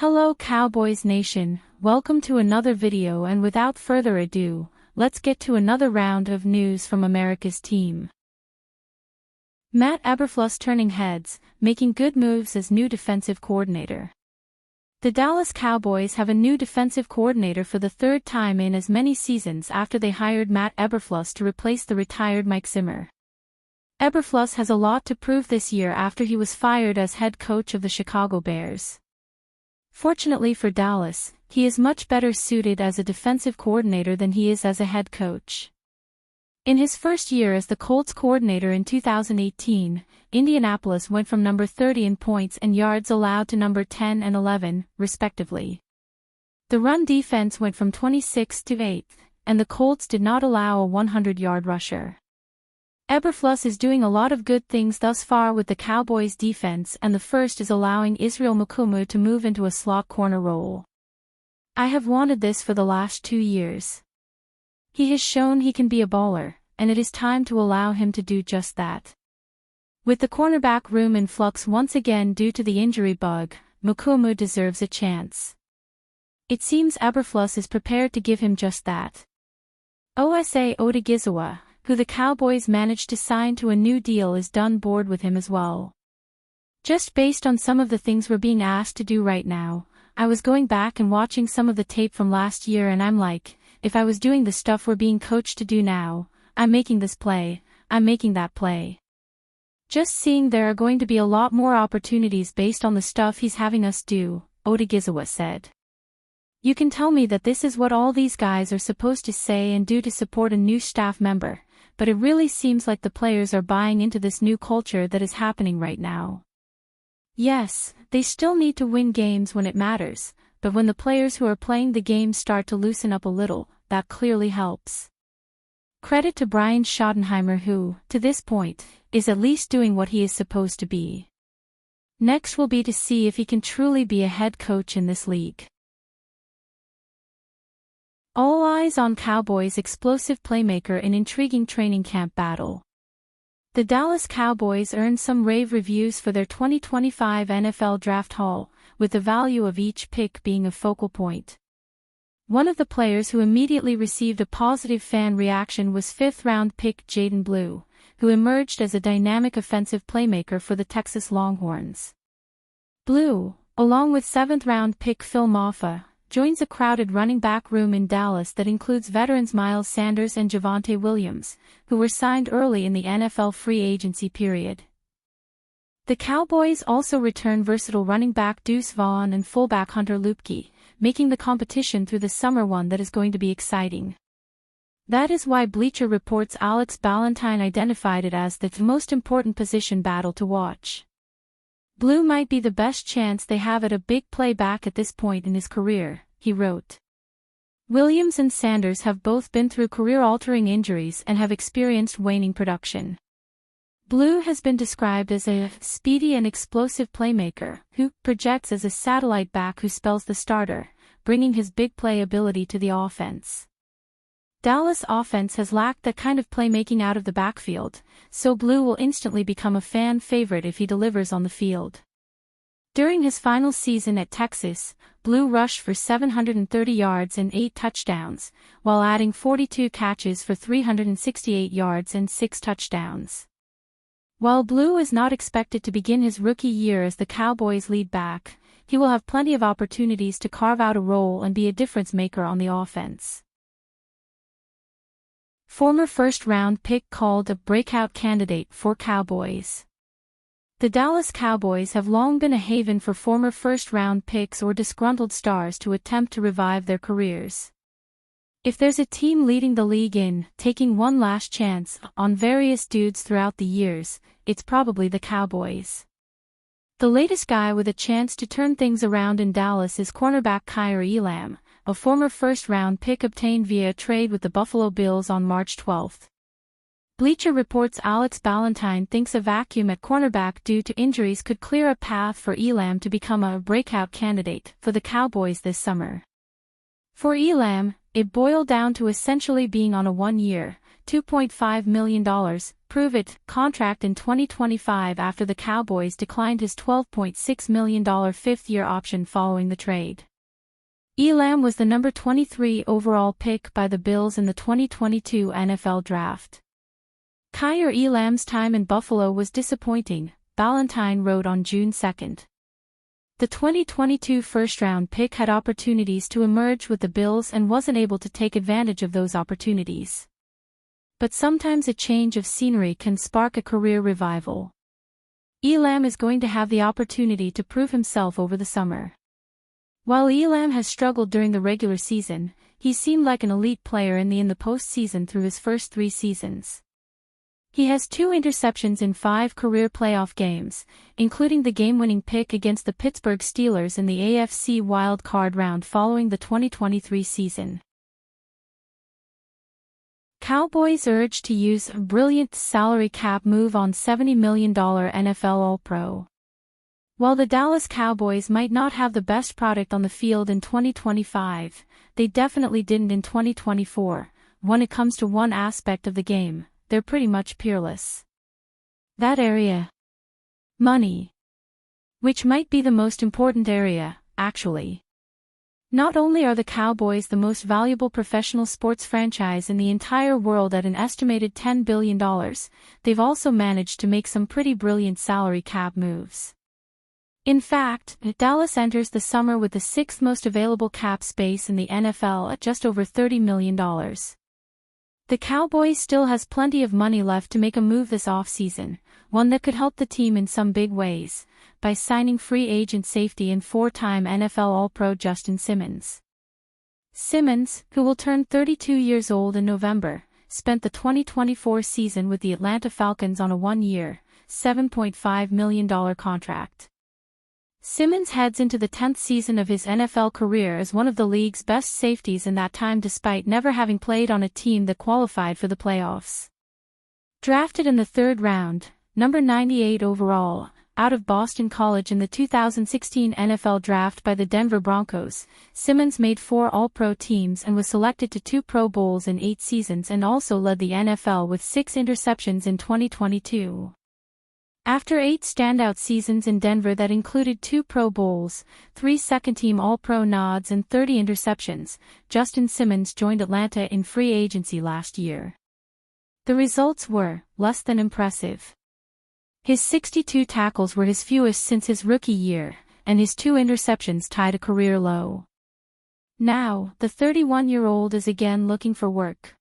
Hello Cowboys Nation, welcome to another video, and without further ado, let's get to another round of news from America's team. Matt Eberflus turning heads, making good moves as new defensive coordinator. The Dallas Cowboys have a new defensive coordinator for the third time in as many seasons after they hired Matt Eberflus to replace the retired Mike Zimmer. Eberflus has a lot to prove this year after he was fired as head coach of the Chicago Bears. Fortunately for Dallas, he is much better suited as a defensive coordinator than he is as a head coach. In his first year as the Colts coordinator in 2018, Indianapolis went from number 30 in points and yards allowed to number 10 and 11, respectively. The run defense went from 26th to 8th, and the Colts did not allow a 100-yard rusher. Eberflus is doing a lot of good things thus far with the Cowboys defense, and the first is allowing Israel Mukumu to move into a slot corner role. I have wanted this for the last 2 years. He has shown he can be a baller, and it is time to allow him to do just that. With the cornerback room in flux once again due to the injury bug, Mukumu deserves a chance. It seems Eberflus is prepared to give him just that. Osa Odigizua, who the Cowboys managed to sign to a new deal, is done bored with him as well. Just based on some of the things we're being asked to do right now, I was going back and watching some of the tape from last year and I'm like, if I was doing the stuff we're being coached to do now, I'm making this play, I'm making that play. Just seeing there are going to be a lot more opportunities based on the stuff he's having us do, Odigizua said. You can tell me that this is what all these guys are supposed to say and do to support a new staff member, but it really seems like the players are buying into this new culture that is happening right now. Yes, they still need to win games when it matters, but when the players who are playing the game start to loosen up a little, that clearly helps. Credit to Brian Schottenheimer who, to this point, is at least doing what he is supposed to be. Next will be to see if he can truly be a head coach in this league. All eyes on Cowboys' explosive playmaker in intriguing training camp battle. The Dallas Cowboys earned some rave reviews for their 2025 NFL Draft Haul, with the value of each pick being a focal point. One of the players who immediately received a positive fan reaction was 5th-round pick Jaden Blue, who emerged as a dynamic offensive playmaker for the Texas Longhorns. Blue, along with 7th-round pick Phil Mafah, joins a crowded running back room in Dallas that includes veterans Miles Sanders and Javonte Williams, who were signed early in the NFL free agency period. The Cowboys also return versatile running back Deuce Vaughn and fullback Hunter Luepke, making the competition through the summer one that is going to be exciting. That is why Bleacher Report's Alex Ballentine identified it as the most important position battle to watch. Blue might be the best chance they have at a big play back at this point in his career, he wrote. Williams and Sanders have both been through career-altering injuries and have experienced waning production. Blue has been described as a speedy and explosive playmaker who projects as a satellite back who spells the starter, bringing his big play ability to the offense. Dallas' offense has lacked that kind of playmaking out of the backfield, so Blue will instantly become a fan favorite if he delivers on the field. During his final season at Texas, Blue rushed for 730 yards and 8 touchdowns, while adding 42 catches for 368 yards and 6 touchdowns. While Blue is not expected to begin his rookie year as the Cowboys' lead back, he will have plenty of opportunities to carve out a role and be a difference maker on the offense. Former first-round pick called a breakout candidate for Cowboys. The Dallas Cowboys have long been a haven for former first-round picks or disgruntled stars to attempt to revive their careers. If there's a team leading the league in taking one last chance on various dudes throughout the years, it's probably the Cowboys. The latest guy with a chance to turn things around in Dallas is cornerback Kaiir Elam, a former first-round pick obtained via a trade with the Buffalo Bills on March 12. Bleacher Report's Alex Ballentine thinks a vacuum at cornerback due to injuries could clear a path for Elam to become a breakout candidate for the Cowboys this summer. For Elam, it boiled down to essentially being on a 1-year, $2.5 million prove-it contract in 2025 after the Cowboys declined his $12.6 million fifth-year option following the trade. Elam was the number 23 overall pick by the Bills in the 2022 NFL Draft. Kaiir Elam's time in Buffalo was disappointing, Ballantyne wrote on June 2. The 2022 first-round pick had opportunities to emerge with the Bills and wasn't able to take advantage of those opportunities. But sometimes a change of scenery can spark a career revival. Elam is going to have the opportunity to prove himself over the summer. While Elam has struggled during the regular season, he seemed like an elite player in the postseason through his first 3 seasons. He has 2 interceptions in 5 career playoff games, including the game-winning pick against the Pittsburgh Steelers in the AFC Wild Card round following the 2023 season. Cowboys urged to use a brilliant salary cap move on $70 million NFL All-Pro. While the Dallas Cowboys might not have the best product on the field in 2025, they definitely didn't in 2024. When it comes to one aspect of the game, they're pretty much peerless. That area. Money. Which might be the most important area, actually. Not only are the Cowboys the most valuable professional sports franchise in the entire world at an estimated $10 billion, they've also managed to make some pretty brilliant salary cap moves. In fact, Dallas enters the summer with the 6th most available cap space in the NFL at just over $30 million. The Cowboys still has plenty of money left to make a move this offseason, one that could help the team in some big ways, by signing free agent safety and 4-time NFL All-Pro Justin Simmons. Simmons, who will turn 32 years old in November, spent the 2024 season with the Atlanta Falcons on a 1-year, $7.5 million contract. Simmons heads into the 10th season of his NFL career as one of the league's best safeties in that time despite never having played on a team that qualified for the playoffs. Drafted in the 3rd round, number 98 overall, out of Boston College in the 2016 NFL Draft by the Denver Broncos, Simmons made 4 All-Pro teams and was selected to 2 Pro Bowls in 8 seasons and also led the NFL with 6 interceptions in 2022. After 8 standout seasons in Denver that included 2 Pro Bowls, 3 second-team All-Pro nods and 30 interceptions, Justin Simmons joined Atlanta in free agency last year. The results were less than impressive. His 62 tackles were his fewest since his rookie year, and his 2 interceptions tied a career low. Now, the 31-year-old is again looking for work.